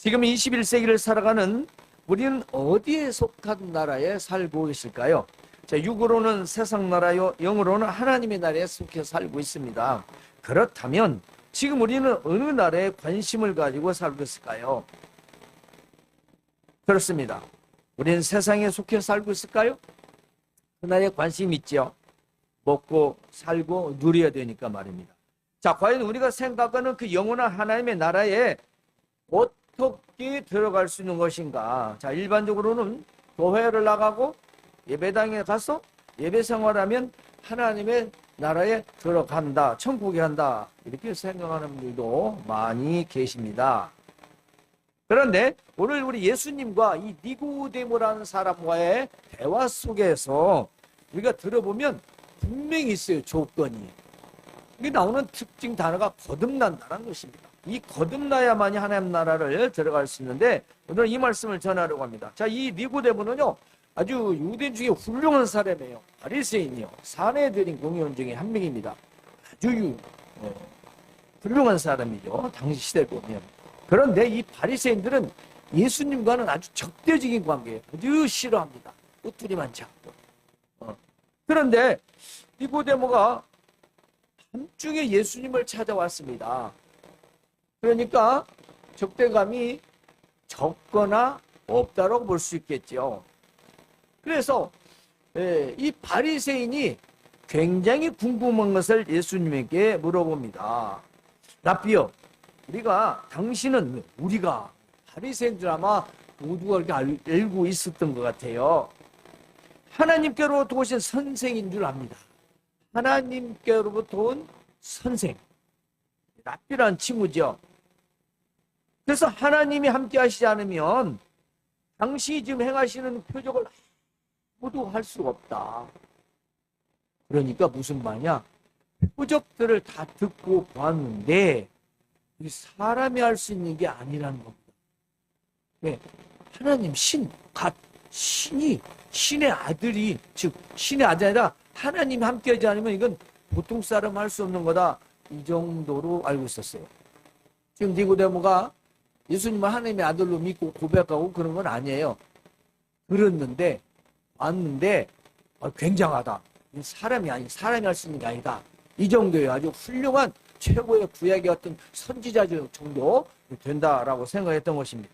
지금 21세기를 살아가는 우리는 어디에 속한 나라에 살고 있을까요? 자, 육으로는 세상 나라요, 영으로는 하나님의 나라에 속해 살고 있습니다. 그렇다면 지금 우리는 어느 나라에 관심을 가지고 살고 있을까요? 그렇습니다. 우리는 세상에 속해 살고 있을까요? 그 나라에 관심 있죠. 먹고 살고 누려야 되니까 말입니다. 자, 과연 우리가 생각하는 그 영원한 하나님의 나라에 어떻게 들어갈 수 있는 것인가? 자, 일반적으로는 교회를 나가고 예배당에 가서 예배 생활하면 하나님의 나라에 들어간다, 천국에 간다, 이렇게 생각하는 분들도 많이 계십니다. 그런데 오늘 우리 예수님과 이 니고데모라는 사람과의 대화 속에서 우리가 들어보면 분명히 있어요. 조건이. 이게 나오는 특징 단어가 거듭난다는 것입니다. 이 거듭나야만이 하나님 나라를 들어갈 수 있는데 오늘 이 말씀을 전하려고 합니다. 자, 이 니고데모는요, 아주 유대인 중에 훌륭한 사람이에요. 바리새인이요, 사내들인 공의원 중에 한 명입니다. 아주 훌륭한 사람이죠. 당시 시대에 보면. 그런데 이 바리새인들은 예수님과는 아주 적대적인 관계예요. 아주 싫어합니다. 끄투리만 잡고. 그런데 니고데모가 함중에 예수님을 찾아왔습니다. 그러니까 적대감이 적거나 없다라고 볼 수 있겠죠. 그래서 이 바리새인이 굉장히 궁금한 것을 예수님에게 물어봅니다. 라삐요, 우리가 바리새인들 아마 모두가 이렇게 알고 있었던 것 같아요. 하나님께로부터 오신 선생인 줄 압니다. 하나님께로부터 온 선생, 라삐라는 친구죠. 그래서 하나님이 함께 하시지 않으면 당신이 지금 행하시는 표적을 아무도 할 수가 없다. 그러니까 무슨 말이냐, 표적들을 다 듣고 보았는데 사람이 할 수 있는 게 아니라는 겁니다. 네, 하나님 신의 아들이, 즉 신의 아들이 아니라 하나님이 함께하지 않으면 이건 보통 사람 할 수 없는 거다, 이 정도로 알고 있었어요. 지금 니고데모가 예수님을 하나님의 아들로 믿고 고백하고 그런 건 아니에요. 들었는데 왔는데 굉장하다, 사람이 할 수 있는 게 아니다, 이 정도예요. 아주 훌륭한 최고의 구약의 어떤 선지자 정도 된다라고 생각했던 것입니다.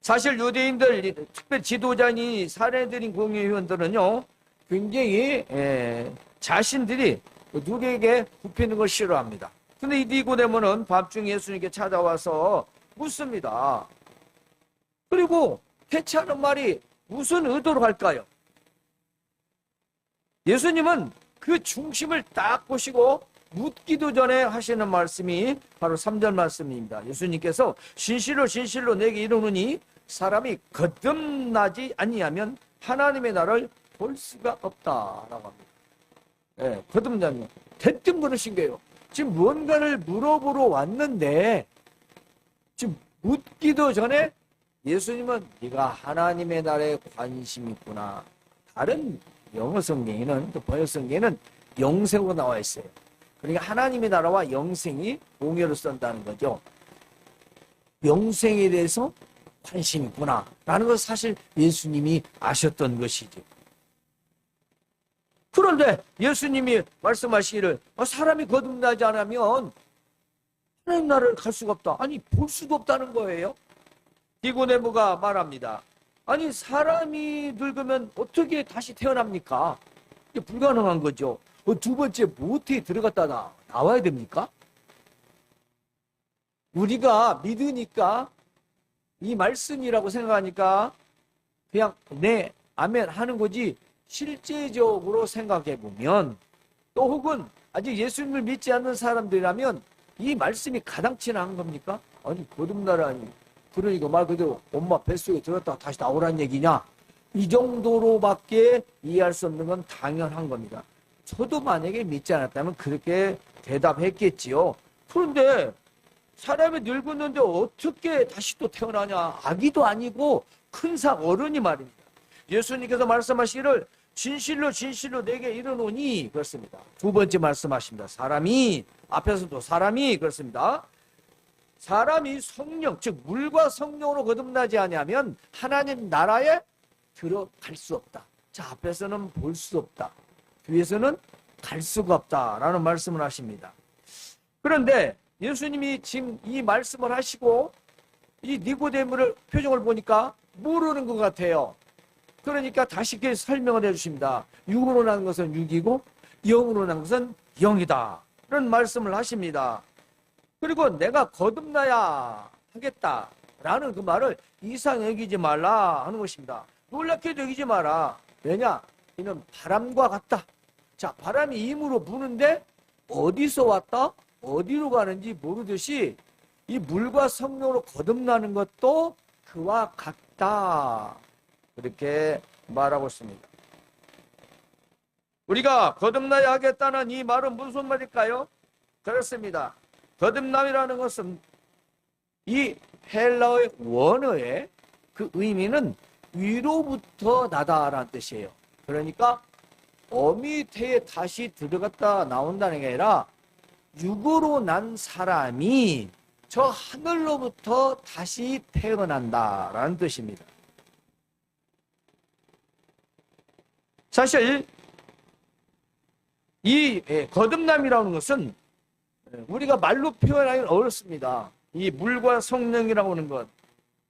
사실 유대인들, 특별히 지도자니 사례들인 공의원들은요, 굉장히 자신들이 누구에게 굽히는 걸 싫어합니다. 근데 이 니고데모는 밤중에 예수님께 찾아와서 묻습니다. 그리고 대체하는 말이 무슨 의도로 할까요? 예수님은 그 중심을 딱 보시고 묻기도 전에 하시는 말씀이 바로 3절 말씀입니다. 예수님께서 진실로 내게 이르노니 사람이 거듭나지 아니하면 하나님의 나라를 볼 수가 없다라고 합니다. 네, 거듭나면 대뜸 그러신 거예요. 지금 뭔가를 물어보러 왔는데 지금 묻기도 전에 예수님은 네가 하나님의 나라에 관심이 있구나. 다른 영어 성경에는, 또 번역 성경에는 영생으로 나와 있어요. 그러니까 하나님의 나라와 영생이 동요로 쓴다는 거죠. 영생에 대해서 관심이 있구나 라는 걸 사실 예수님이 아셨던 것이죠. 그런데 예수님이 말씀하시기를 사람이 거듭나지 않으면 하나님 나라를 갈 수가 없다. 아니, 볼 수도 없다는 거예요. 니고데모가 말합니다. 아니, 사람이 늙으면 어떻게 다시 태어납니까? 이게 불가능한 거죠. 두 번째, 모태에 들어갔다 나와야 됩니까? 우리가 믿으니까, 이 말씀이라고 생각하니까 그냥 네, 아멘 하는 거지, 실제적으로 생각해 보면, 또 혹은 아직 예수님을 믿지 않는 사람들이라면 이 말씀이 가당치나 한 겁니까? 아니, 거듭나라니, 그러니까 말 그대로 엄마 뱃속에 들었다가 다시 나오라는 얘기냐? 이 정도로밖에 이해할 수 없는 건 당연한 겁니다. 저도 만약에 믿지 않았다면 그렇게 대답했겠지요. 그런데 사람이 늙었는데 어떻게 다시 또 태어나냐? 아기도 아니고 큰 어른이 말입니다. 예수님께서 말씀하시기를 진실로 내게 이르노니, 그렇습니다. 두 번째 말씀하십니다. 사람이, 앞에서도 사람이, 그렇습니다. 사람이 성령, 즉 물과 성령으로 거듭나지 아니하면 하나님 나라에 들어갈 수 없다. 자, 앞에서는 볼 수 없다. 뒤에서는 갈 수가 없다라는 말씀을 하십니다. 그런데 예수님이 지금 이 말씀을 하시고 이 니고데모를 표정을 보니까 모르는 것 같아요. 그러니까 다시 설명을 해주십니다. 육으로 난 것은 육이고 영으로 난 것은 영이다. 그런 말씀을 하십니다. 그리고 내가 거듭나야 하겠다라는 그 말을 이상히 여기지 말라 하는 것입니다. 놀랍게도 여기지 마라. 왜냐? 이는 바람과 같다. 자, 바람이 임으로 부는데 어디서 왔다? 어디로 가는지 모르듯이 이 물과 성령으로 거듭나는 것도 그와 같다. 그렇게 말하고 있습니다. 우리가 거듭나야 하겠다는 이 말은 무슨 말일까요? 그렇습니다. 거듭남이라는 것은 이 헬라어의 원어의 그 의미는 위로부터 나다라는 뜻이에요. 그러니까 어미 태에 다시 들어갔다 나온다는 게 아니라 육으로 난 사람이 저 하늘로부터 다시 태어난다라는 뜻입니다. 사실 이 거듭남이라는 것은 우리가 말로 표현하기는 어렵습니다. 이 물과 성령이라고 하는 것,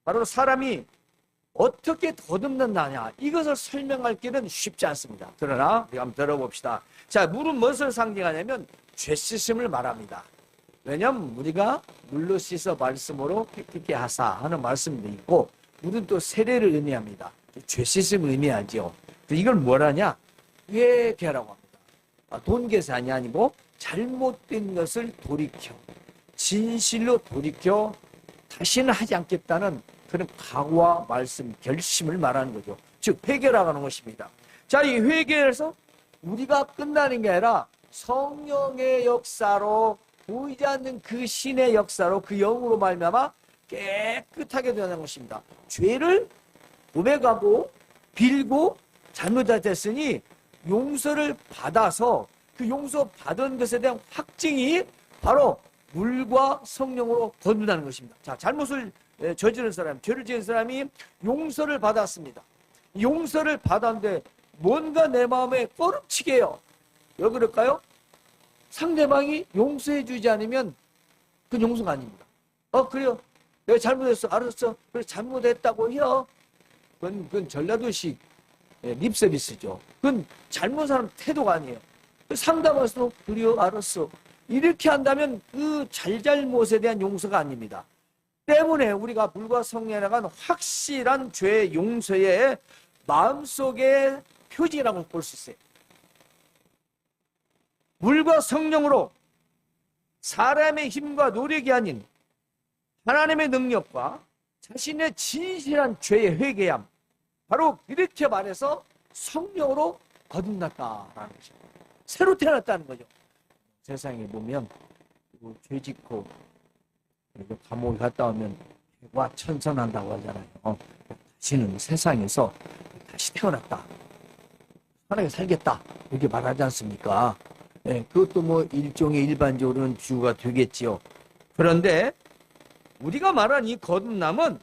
바로 사람이 어떻게 거듭난다냐, 이것을 설명할 길은 쉽지 않습니다. 그러나 우리가 한번 들어봅시다. 자, 물은 무엇을 상징하냐면 죄 씻음을 말합니다. 왜냐하면 우리가 물로 씻어 말씀으로 깨끗게 하사 하는 말씀도 있고, 물은 또 세례를 의미합니다. 죄 씻음을 의미하죠. 이걸 뭐라냐? 회개라고 합니다. 돈 계산이 아니고 잘못된 것을 돌이켜, 진실로 돌이켜 다시는 하지 않겠다는 그런 각오와 말씀, 결심을 말하는 거죠. 즉 회개라고 하는 것입니다. 자, 이 회개에서 우리가 끝나는 게 아니라 성령의 역사로, 보이지 않는 그 신의 역사로, 그 영으로 말미암아 깨끗하게 되는 것입니다. 죄를 고백하고 빌고 잘못했으니 용서를 받아서 그 용서받은 것에 대한 확증이 바로 물과 성령으로 거듭나는 것입니다. 자, 잘못을 저지른 사람, 죄를 지은 사람이 용서를 받았습니다. 용서를 받았는데 뭔가 내 마음에 꺼름치게 해요. 왜 그럴까요? 상대방이 용서해 주지 않으면 그건 용서가 아닙니다. 그래요. 내가 잘못했어. 알았어. 그래, 잘못했다고 해요. 그건 전라도식 립서비스죠. 그건 잘못한 태도가 아니에요. 상담해서 그래요. 알았어. 이렇게 한다면 그 잘잘못에 대한 용서가 아닙니다. 때문에 우리가 물과 성령에 나간 확실한 죄 용서의 마음속의 표징이라고 볼 수 있어요. 물과 성령으로 사람의 힘과 노력이 아닌 하나님의 능력과 자신의 진실한 죄의 회개함, 바로 이렇게 말해서 성령으로 거듭났다라는 것입니다. 새로 태어났다는 거죠. 세상에 보면 죄 짓고 감옥에 갔다 오면 와 천선한다고 하잖아요. 다시는 세상에서 다시 태어났다, 편하게 살겠다, 이렇게 말하지 않습니까? 그것도 뭐 일종의 일반적으로는 비유가 되겠지요. 그런데 우리가 말한 이 거듭남은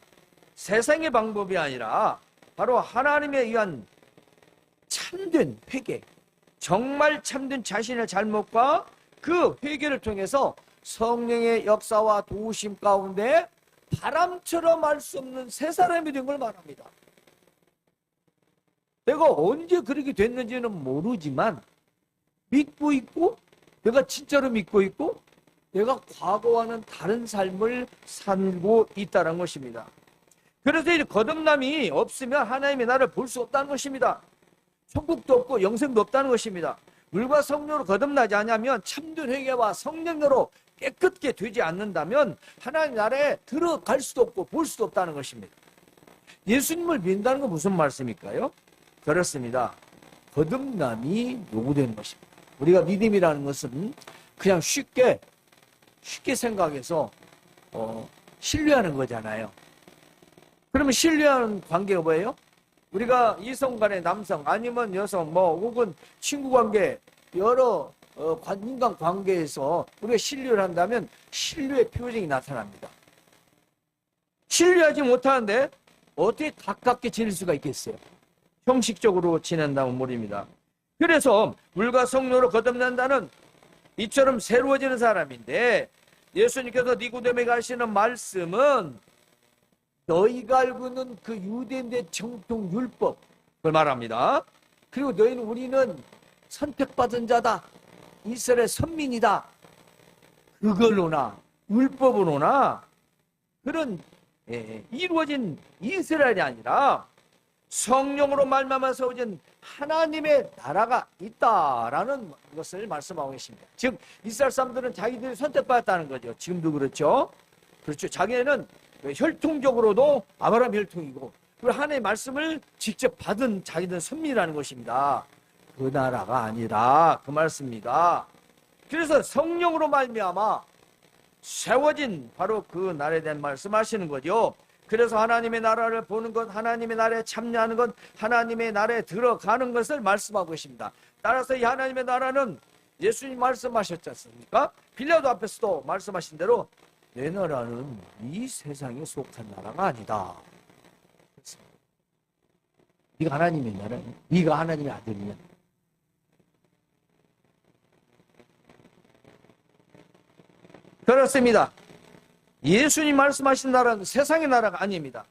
세상의 방법이 아니라 바로 하나님에 의한 참된 회개, 정말 참된 자신의 잘못과 그 회개를 통해서 성령의 역사와 도우심 가운데 바람처럼 알 수 없는 새 사람이 된 걸 말합니다. 내가 언제 그렇게 됐는지는 모르지만 믿고 있고, 내가 진짜로 믿고 있고, 내가 과거와는 다른 삶을 살고 있다는 것입니다. 그래서 이 거듭남이 없으면 하나님의 나라를 볼 수 없다는 것입니다. 천국도 없고 영생도 없다는 것입니다. 물과 성령으로 거듭나지 않으면 참된 회개와 성령으로 깨끗게 되지 않는다면 하나님 나라에 들어갈 수도 없고 볼 수도 없다는 것입니다. 예수님을 믿는다는 건 무슨 말씀일까요? 그렇습니다. 거듭남이 요구되는 것입니다. 우리가 믿음이라는 것은 그냥 쉽게 생각해서 신뢰하는 거잖아요. 그러면 신뢰하는 관계가 뭐예요? 우리가 이성 간의 남성 아니면 여성 혹은 친구 관계, 여러 인간 관계에서 우리가 신뢰를 한다면 신뢰의 표징이 나타납니다. 신뢰하지 못하는데 어떻게 가깝게 지낼 수가 있겠어요? 형식적으로 지낸다는 말입니다. 그래서 물과 성령으로 거듭난다는 이처럼 새로워지는 사람인데, 예수님께서 니고데모에게 하시는 말씀은 너희가 알고 있는 그 유대인의 정통 율법, 그걸 말합니다. 그리고 우리는 선택받은 자다, 이스라엘 선민이다, 그걸로나 율법으로나 그런 이루어진 이스라엘이 아니라 성령으로 말미암아 세워진 하나님의 나라가 있다라는 것을 말씀하고 계십니다. 즉 이스라엘 사람들은 자기들이 선택받았다는 거죠. 지금도 그렇죠. 그렇죠. 자기는 혈통적으로도 아브라함 혈통이고, 그리고 하나님의 말씀을 직접 받은 자기들은 선민이라는 것입니다. 그 나라가 아니라 그 말씀입니다. 그래서 성령으로 말미암아 세워진 바로 그 나라에 대한 말씀하시는 거죠. 그래서 하나님의 나라를 보는 것, 하나님의 나라에 참여하는 것, 하나님의 나라에 들어가는 것을 말씀하고 계십니다. 따라서 이 하나님의 나라는 예수님 말씀하셨지 않습니까? 빌라도 앞에서도 말씀하신 대로 내 나라는 이 세상에 속한 나라가 아니다. 네가 하나님의 나라, 네가 하나님의 아들이냐? 그렇습니다. 예수님 말씀하신 나라는 세상의 나라가 아닙니다.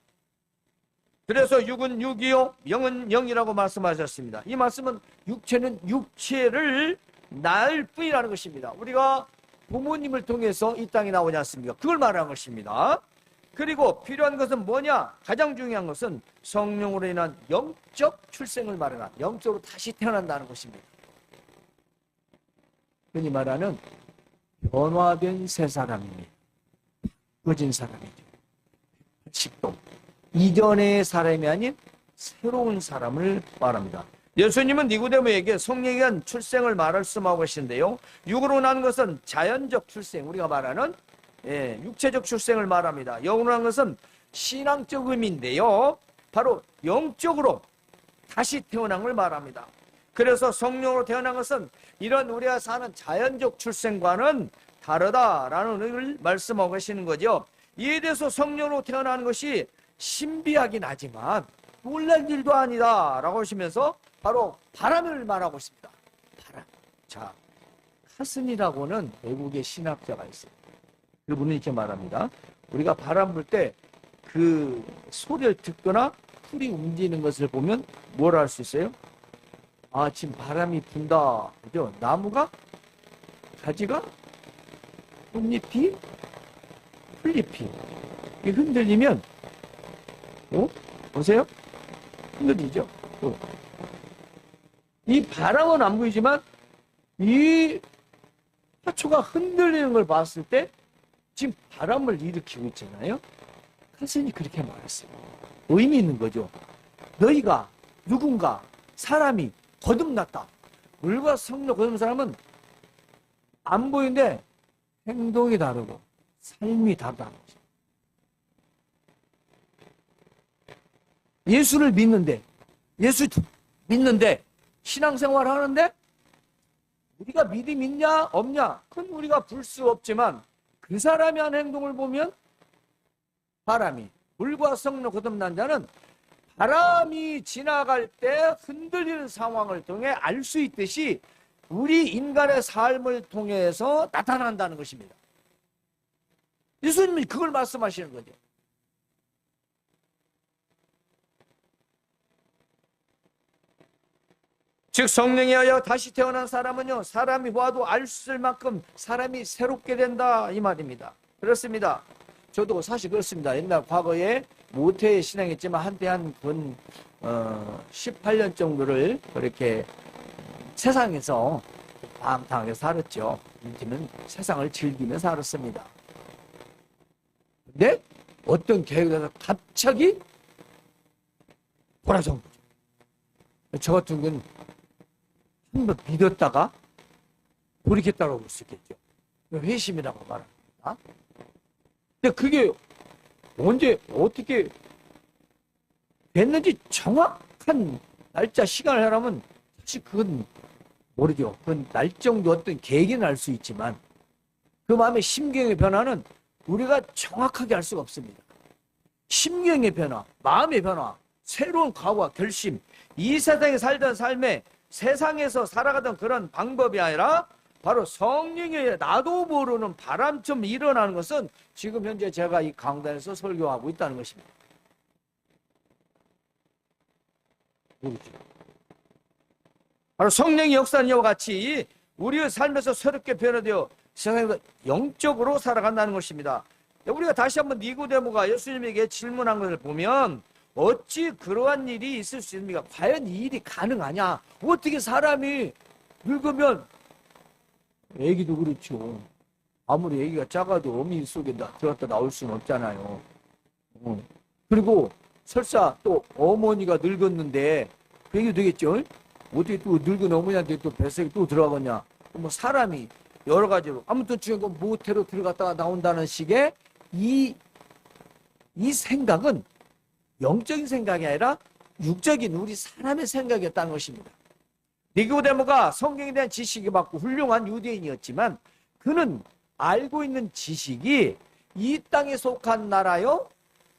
그래서 육은 육이요 영은 영이라고 말씀하셨습니다. 이 말씀은 육체는 육체를 낳을 뿐이라는 것입니다. 우리가 부모님을 통해서 이 땅에 나오지 않습니까? 그걸 말하는 것입니다. 그리고 필요한 것은 뭐냐? 가장 중요한 것은 성령으로 인한 영적 출생을 말하는, 영적으로 다시 태어난다는 것입니다. 흔히 말하는 변화된 새 사람입니다. 바꿔진 사람이죠. 180도 이전의 사람이 아닌 새로운 사람을 말합니다. 예수님은 니고데모에게 성령에 의한 출생을 말씀하고 계신데요, 육으로 난 것은 자연적 출생, 우리가 말하는 육체적 출생을 말합니다. 영으로 난 것은 신앙적 의미인데요, 바로 영적으로 다시 태어난 걸 말합니다. 그래서 성령으로 태어난 것은 이런 우리가 사는 자연적 출생과는 다르다라는 의미를 말씀하고 계시는 거죠. 이에 대해서 성령으로 태어나는 것이 신비하긴 하지만 놀랄 일도 아니다 라고 하시면서 바로 바람을 말하고 있습니다. 바람. 자, 카슨이라고는 외국의 신학자가 있어요. 그분은 이렇게 말합니다. 우리가 바람 불 때 그 소리를 듣거나 풀이 움직이는 것을 보면 뭘 알 수 있어요? 아, 지금 바람이 분다. 그죠? 나무가, 가지가, 꽃잎이, 풀잎이 이게 흔들리면, 보세요? 흔들리죠? 이 바람은 안 보이지만 이 화초가 흔들리는 걸 봤을 때 지금 바람을 일으키고 있잖아요. 카슨이 그렇게 말했어요. 의미 있는 거죠. 너희가 누군가 사람이 거듭났다. 물과 성령 거듭난 사람은 안 보이는데 행동이 다르고 삶이 다르다는 거죠. 예수를 믿는데, 예수 믿는데 신앙생활 하는데 우리가 믿음 있냐 없냐 그건 우리가 볼 수 없지만 그 사람이 한 행동을 보면 바람이, 물과 성령 거듭난 자는 바람이 지나갈 때 흔들리는 상황을 통해 알 수 있듯이 우리 인간의 삶을 통해서 나타난다는 것입니다. 예수님이 그걸 말씀하시는 거죠. 즉 성령에 의하여 다시 태어난 사람은요, 사람이 봐도 알 수 있을 만큼 사람이 새롭게 된다 이 말입니다. 그렇습니다. 저도 사실 그렇습니다. 옛날 과거에 모태 신앙했지만 한때 한 18년 정도를 그렇게 세상에서 방탕하게 살았죠. 이제는 세상을 즐기며 살았습니다. 근데 어떤 계획에서 갑자기 돌아선 거죠. 저 같은 경우는 한번 믿었다가 돌이켰다고 볼 수 있겠죠. 회심이라고 말합니다. 근데 그게 언제 어떻게 됐는지 정확한 날짜 시간을 하라면 사실 그건 모르죠. 그건 날정도 어떤 계획은 알 수 있지만 그 마음의 심경의 변화는 우리가 정확하게 알 수가 없습니다. 심경의 변화, 마음의 변화, 새로운 각오와 결심, 이 세상에 살던 삶에 세상에서 살아가던 그런 방법이 아니라 바로 성령의 나도 모르는 바람처럼 일어나는 것은 지금 현재 제가 이 강단에서 설교하고 있다는 것입니다. 그렇죠. 바로 성령의 역사는 이와 같이 우리의 삶에서 새롭게 변화되어 세상에서 영적으로 살아간다는 것입니다. 우리가 다시 한번 니고데모가 예수님에게 질문한 것을 보면 어찌 그러한 일이 있을 수 있습니까? 과연 이 일이 가능하냐? 어떻게 사람이 늙으면, 애기도 그렇죠. 아무리 애기가 작아도 어미 속에 들어갔다 나올 수는 없잖아요. 그리고 설사 또 어머니가 늙었는데 그 얘기도 되겠죠? 어떻게 또 늙은 어머니한테 또 뱃속에 또 들어가겠냐? 뭐 사람이 여러 가지로 아무튼 중요한 건 모태로 들어갔다가 나온다는 식의 이 생각은 영적인 생각이 아니라 육적인 우리 사람의 생각이었다는 것입니다. 니고데모가 성경에 대한 지식이 많고 훌륭한 유대인이었지만 그는 알고 있는 지식이 이 땅에 속한 나라요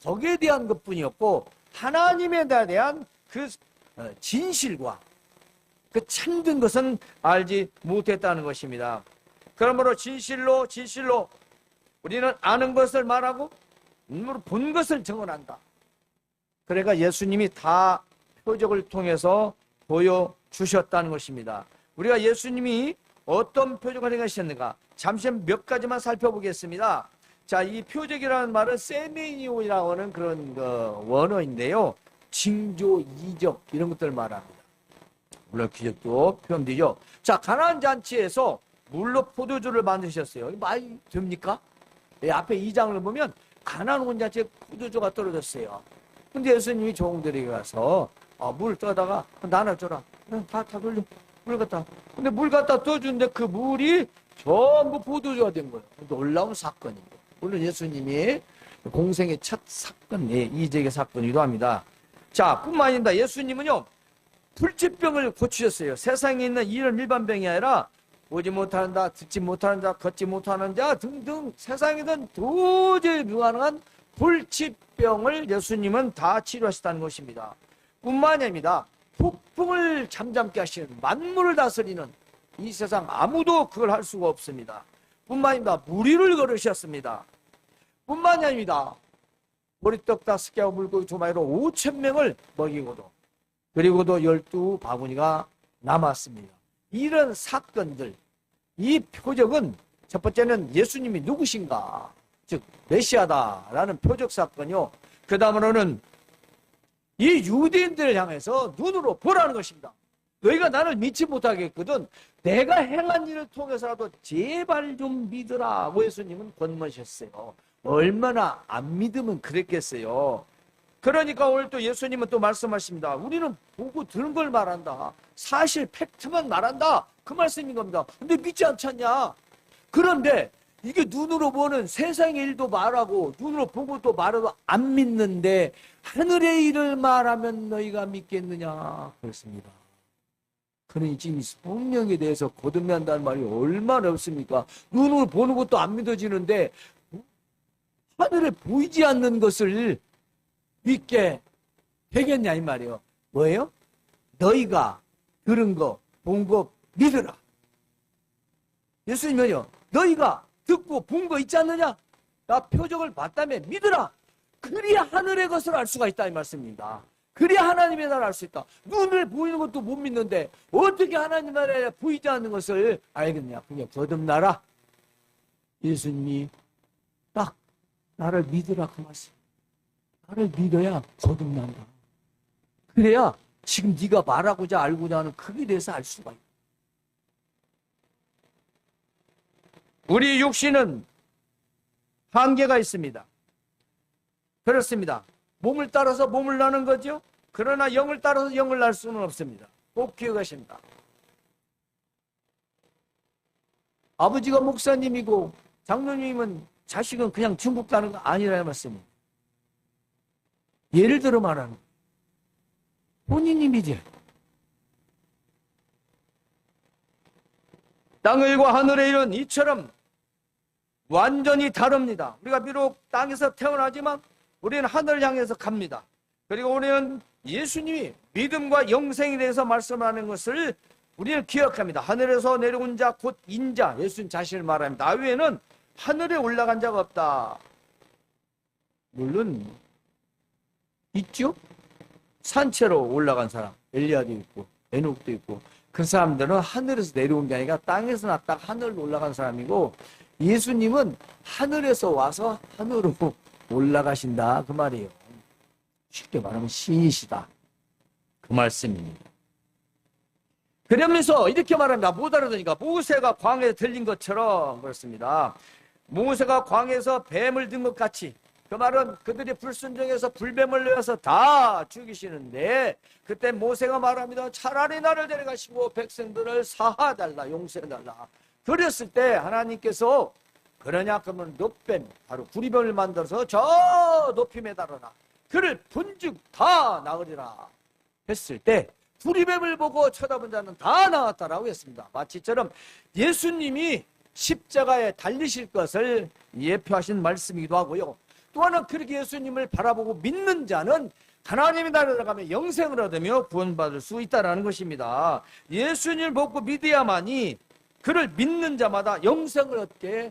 거기에 대한 것뿐이었고 하나님에 대한 그 진실과 그 참된 것은 알지 못했다는 것입니다. 그러므로 진실로 우리는 아는 것을 말하고 눈으로 본 것을 증언한다. 그러니까 예수님이 다 표적을 통해서 보여주셨다는 것입니다. 우리가 예수님이 어떤 표적을 행하셨는가 잠시 몇 가지만 살펴보겠습니다. 자, 이 표적이라는 말은 세메니오라고 하는 그런 원어인데요. 징조, 이적 이런 것들을 말합니다. 물론 기적도 표현되죠. 자, 가나안 잔치에서 물로 포도주를 만드셨어요. 말이 됩니까? 앞에 2장을 보면 가나안 온 잔치에 포도주가 떨어졌어요. 근데 예수님이 종들에게 가서 물 떠다가 나눠줘라. 다 돌려. 물 갖다. 근데 물 갖다 떠주는데 그 물이 전부 포도주가 된 거예요. 놀라운 사건이에요. 물론 예수님이 공생의 첫 사건, 이적의 사건이기도 합니다. 자, 뿐만 아니라 예수님은요, 불치병을 고치셨어요. 세상에 있는 이런 일반병이 아니라 보지 못하는 자, 듣지 못하는 자, 걷지 못하는 자 등등 세상에는 도저히 불가능한 불치병을 예수님은 다 치료하셨다는 것입니다. 뿐만이 아닙니다. 폭풍을 잠잠케 하시는 만물을 다스리는 이 세상 아무도 그걸 할 수가 없습니다. 뿐만이 아닙니다. 무리를 걸으셨습니다. 뿐만이 아닙니다. 보리떡 5개와 물고기 2마리로 5,000명을 먹이고도 그리고도 12바구니가 남았습니다. 이런 사건들, 이 표적은 첫 번째는 예수님이 누구신가, 즉 메시아다라는 표적 사건이요. 그 다음으로는 이 유대인들을 향해서 눈으로 보라는 것입니다. 너희가 나를 믿지 못하겠거든 내가 행한 일을 통해서라도 제발 좀 믿으라고 예수님은 권면하셨어요. 얼마나 안 믿으면 그랬겠어요. 그러니까 오늘 또 예수님은 또 말씀하십니다. 우리는 보고 들은 걸 말한다. 사실 팩트만 말한다. 그 말씀인 겁니다. 근데 믿지 않지 않냐? 그런데 이게 눈으로 보는 세상의 일도 말하고 눈으로 보고 또 말해도 안 믿는데 하늘의 일을 말하면 너희가 믿겠느냐? 그렇습니다. 그러니 지금 성령에 대해서 거듭난다는 말이 얼마나 없습니까? 눈으로 보는 것도 안 믿어지는데 하늘에 보이지 않는 것을 믿게 되겠냐 이 말이에요. 뭐예요? 너희가 들은 거, 본 거 믿으라. 예수님은요, 너희가 듣고 본 거 있지 않느냐? 나 표적을 봤다며 믿으라. 그래야 하늘의 것을 알 수가 있다 이 말씀입니다. 그래야 하나님의 나라를 알 수 있다. 눈을 보이는 것도 못 믿는데 어떻게 하나님 나라에 보이지 않는 것을 알겠냐? 그냥 거듭나라. 예수님이 딱 나를 믿으라 그 말씀. 나를 믿어야 거듭난다. 그래야 지금 네가 말하고자 알고자 하는 그에 대해서 알 수가 있다. 우리 육신은 한계가 있습니다. 그렇습니다. 몸을 따라서 몸을 나는 거죠. 그러나 영을 따라서 영을 날 수는 없습니다. 꼭 기억하십니다. 아버지가 목사님이고 장로님은 자식은 그냥 중국 가는 거 아니라는 말씀입니다. 예를 들어 말하는 거예요. 본인이 믿어요. 땅을과 하늘의 일은 이처럼 완전히 다릅니다. 우리가 비록 땅에서 태어나지만 우리는 하늘을 향해서 갑니다. 그리고 우리는 예수님이 믿음과 영생에 대해서 말씀하는 것을 우리는 기억합니다. 하늘에서 내려온 자 곧 인자, 예수님 자신을 말합니다. 나 외에는 하늘에 올라간 자가 없다. 물론 있죠. 산채로 올라간 사람, 엘리야도 있고 에녹도 있고, 그 사람들은 하늘에서 내려온 게 아니라 땅에서 났다가 하늘로 올라간 사람이고, 예수님은 하늘에서 와서 하늘로 올라가신다 그 말이에요. 쉽게 말하면 신이시다 그 말씀입니다. 그러면서 이렇게 말합니다. 못 알아듣으니까 모세가 광야에 들린 것처럼 그렇습니다. 모세가 광야에서 뱀을 든 것 같이, 그 말은 그들이 불순종해서 불뱀을 내어서 다 죽이시는데, 그때 모세가 말합니다. 차라리 나를 데려가시고 백성들을 사하달라, 용서해달라. 그랬을 때 하나님께서 그러냐 그러면 놋뱀, 바로 구리뱀을 만들어서 저 높이 매달아라, 그를 본즉 다 나으리라 했을 때, 구리뱀을 보고 쳐다본 자는 다 나았다라고 했습니다. 마치처럼 예수님이 십자가에 달리실 것을 예표하신 말씀이기도 하고요. 또 하나, 그렇게 예수님을 바라보고 믿는 자는 하나님의 나라에 들어가면 영생을 얻으며 구원받을 수 있다는 것입니다. 예수님을 보고 믿어야만이 그를 믿는 자마다 영생을 얻게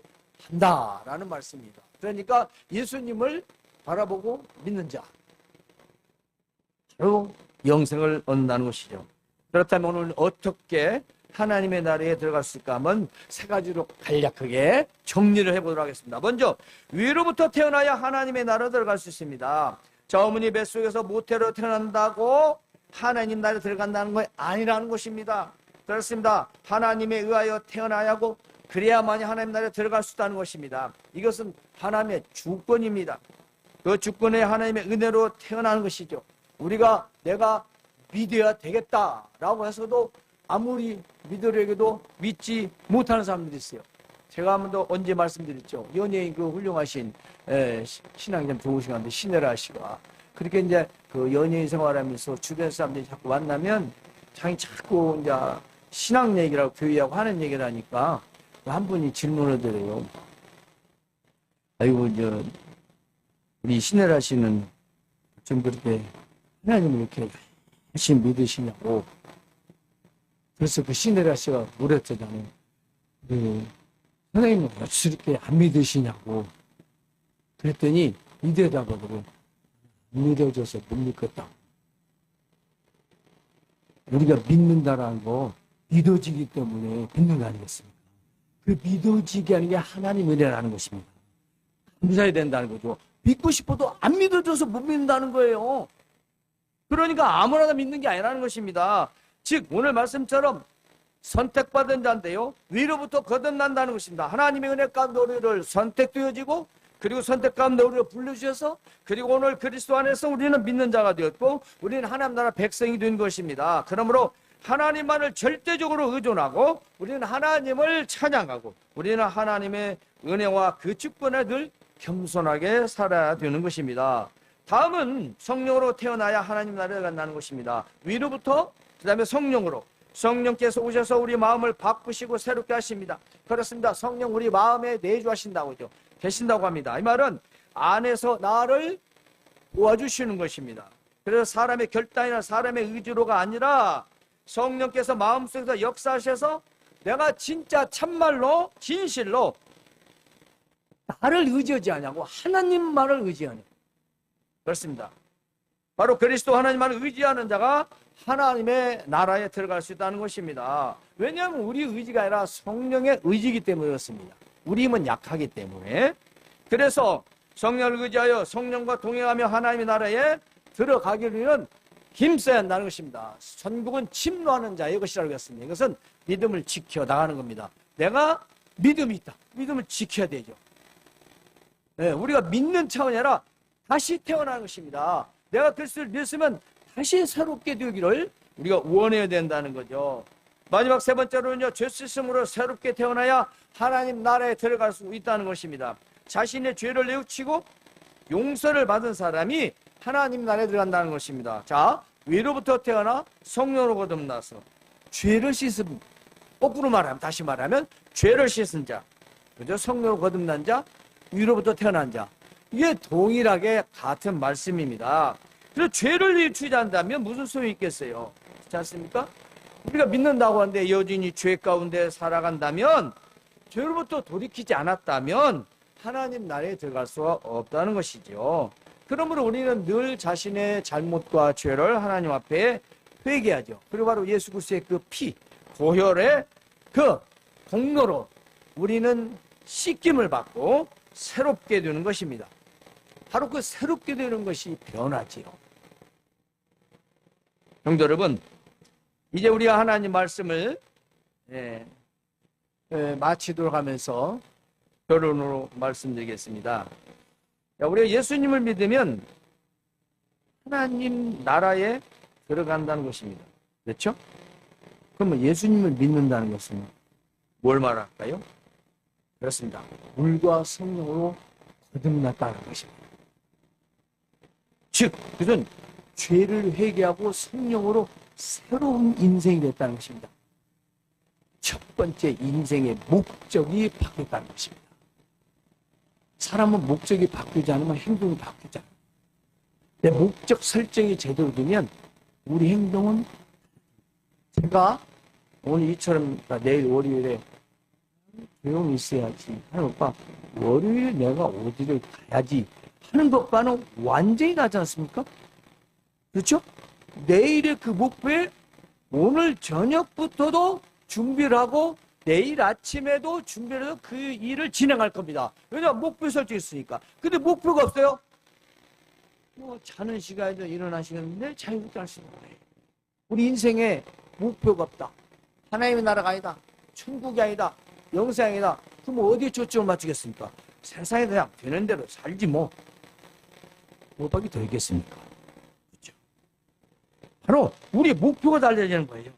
한다라는 말씀입니다. 그러니까 예수님을 바라보고 믿는 자, 바로 영생을 얻는다는 것이죠. 그렇다면 오늘 어떻게 하나님의 나라에 들어갈 수 있을까 하면 세 가지로 간략하게 정리를 해보도록 하겠습니다. 먼저, 위로부터 태어나야 하나님의 나라에 들어갈 수 있습니다. 저 어머니 뱃속에서 모태로 태어난다고 하나님 나라에 들어간다는 건 아니라는 것입니다. 그렇습니다. 하나님에 의하여 태어나야 하고 그래야만이 하나님 나라에 들어갈 수 있다는 것입니다. 이것은 하나님의 주권입니다. 그 주권에 하나님의 은혜로 태어나는 것이죠. 우리가 내가 믿어야 되겠다라고 해서도 아무리 믿으려고도 믿지 못하는 사람들이 있어요. 제가 한 번도 언제 말씀드렸죠. 연예인 그 훌륭하신 신앙이 좀 좋으신 건데, 신혜라 씨가 그렇게 이제 그 연예인 생활하면서 주변 사람들이 자꾸 만나면 자꾸 이제 신앙 얘기라고 교회하고 하는 얘기를 하니까 한 분이 질문을 드려요. 아이고, 우리 신혜라 씨는 좀 그렇게 하나님을 이렇게 열심히 믿으시냐고. 그래서 그 신혜라 씨가 물었잖아요. 선생님은 왜 이렇게 안 믿으시냐고. 그랬더니 이 대답으로, 안 믿어줘서 못 믿겠다. 우리가 믿는다라는 거 믿어지기 때문에 믿는 거 아니겠습니까? 그 믿어지게 하는 게 하나님의 은혜라는 것입니다. 감사해야 된다는 거죠. 믿고 싶어도 안 믿어줘서 못 믿는다는 거예요. 그러니까 아무나 믿는 게 아니라는 것입니다. 즉 오늘 말씀처럼 선택받은 자인데요, 위로부터 거듭난다는 것입니다. 하나님의 은혜 가운데 우리를 선택되어지고, 그리고 선택 가운데 우리를 불러주셔서, 그리고 오늘 그리스도 안에서 우리는 믿는 자가 되었고, 우리는 하나님 나라 백성이 된 것입니다. 그러므로 하나님만을 절대적으로 의존하고, 우리는 하나님을 찬양하고, 우리는 하나님의 은혜와 그 주권에 늘 겸손하게 살아야 되는 것입니다. 다음은 성령으로 태어나야 하나님 나라에 간다는 것입니다. 위로부터, 그 다음에 성령으로. 성령께서 오셔서 우리 마음을 바꾸시고 새롭게 하십니다. 그렇습니다. 성령 우리 마음에 내주하신다고 계신다고 합니다. 이 말은 안에서 나를 도와주시는 것입니다. 그래서 사람의 결단이나 사람의 의지로가 아니라 성령께서 마음속에서 역사하셔서 내가 진짜 참말로 진실로 나를 의지하지 않냐고 하나님만을 의지하는, 그렇습니다. 바로 그리스도 하나님만을 의지하는 자가 하나님의 나라에 들어갈 수 있다는 것입니다. 왜냐하면 우리 의지가 아니라 성령의 의지이기 때문에 그렇습니다. 우리 힘은 약하기 때문에. 그래서 성령을 의지하여 성령과 동행하며 하나님의 나라에 들어가기 위한 힘써야 한다는 것입니다. 천국은 침노하는 자의 것이라고 했습니다. 이것은 믿음을 지켜 나가는 겁니다. 내가 믿음이 있다. 믿음을 지켜야 되죠. 네, 우리가 믿는 차원이 아니라 다시 태어나는 것입니다. 내가 그리스도를 믿으면 다시 새롭게 되기를 우리가 원해야 된다는 거죠. 마지막 세 번째로는요, 죄 씻음으로 새롭게 태어나야 하나님 나라에 들어갈 수 있다는 것입니다. 자신의 죄를 뉘우치고 용서를 받은 사람이 하나님 나라에 들어간다는 것입니다. 자, 위로부터 태어나 성령으로 거듭나서 죄를 씻음, 거꾸로 말하면, 다시 말하면 죄를 씻은 자, 그죠? 성령으로 거듭난 자, 위로부터 태어난 자. 이게 동일하게 같은 말씀입니다. 그래서 죄를 일치지 않다면 무슨 소용이 있겠어요? 그렇지 않습니까? 우리가 믿는다고 하는데 여전히 죄 가운데 살아간다면, 죄로부터 돌이키지 않았다면 하나님 나라에 들어갈 수가 없다는 것이죠. 그러므로 우리는 늘 자신의 잘못과 죄를 하나님 앞에 회개하죠. 그리고 바로 예수 그리스도의 그 피, 보혈의 그 공로로 우리는 씻김을 받고 새롭게 되는 것입니다. 바로 그 새롭게 되는 것이 변화지요. 성도 여러분, 이제 우리가 하나님 말씀을 마치도록 하면서 결론으로 말씀드리겠습니다. 우리가 예수님을 믿으면 하나님 나라에 들어간다는 것입니다. 그렇죠? 그러면 예수님을 믿는다는 것은 뭘 말할까요? 그렇습니다. 물과 성령으로 거듭났다는 것입니다. 즉, 그것은 죄를 회개하고 성령으로 새로운 인생이 됐다는 것입니다. 첫 번째 인생의 목적이 바뀌었다는 것입니다. 사람은 목적이 바뀌지 않으면 행동이 바뀌지 않아요. 내 목적 설정이 제대로 되면 우리 행동은, 제가 오늘 이처럼 내일 월요일에 조용히 있어야지 하는 것과 월요일에 내가 어디를 가야지 하는 것과는 완전히 다르지 않습니까? 그렇죠? 내일의 그 목표에 오늘 저녁부터도 준비를 하고 내일 아침에도 준비를 해서 그 일을 진행할 겁니다. 왜냐하면 목표 설정했으니까. 근데 목표가 없어요? 뭐 자는 시간에도 일어나는 시간인데 자유롭게 할 수 있는 거예요. 우리 인생에 목표가 없다. 하나님의 나라가 아니다. 천국이 아니다. 영생이다. 그럼 어디에 초점을 맞추겠습니까? 세상에 그냥 되는 대로 살지 뭐. 뭐밖에 더 있겠습니까? 그렇죠? 바로 우리의 목표가 달려지는 거예요.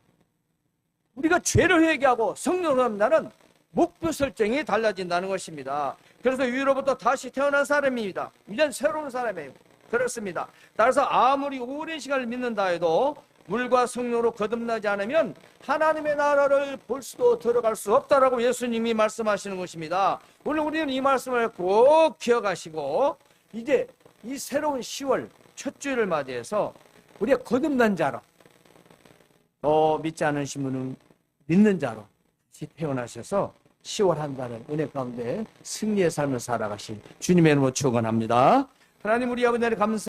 우리가 죄를 회개하고 성령으로 한다는 목표 설정이 달라진다는 것입니다. 그래서 위로부터 다시 태어난 사람입니다. 이젠 새로운 사람이에요. 그렇습니다. 따라서 아무리 오랜 시간을 믿는다 해도 물과 성령으로 거듭나지 않으면 하나님의 나라를 볼 수도 들어갈 수 없다라고 예수님이 말씀하시는 것입니다. 오늘 우리는 이 말씀을 꼭 기억하시고 이제 이 새로운 10월 첫 주일을 맞이해서 우리가 거듭난 자로, 믿지 않으신 분은 믿는 자로 다시 태어나셔서 10월 한 달을 은혜 가운데 승리의 삶을 살아가실 주님의 이름으로 축원합니다. 하나님, 우리 아버지 감사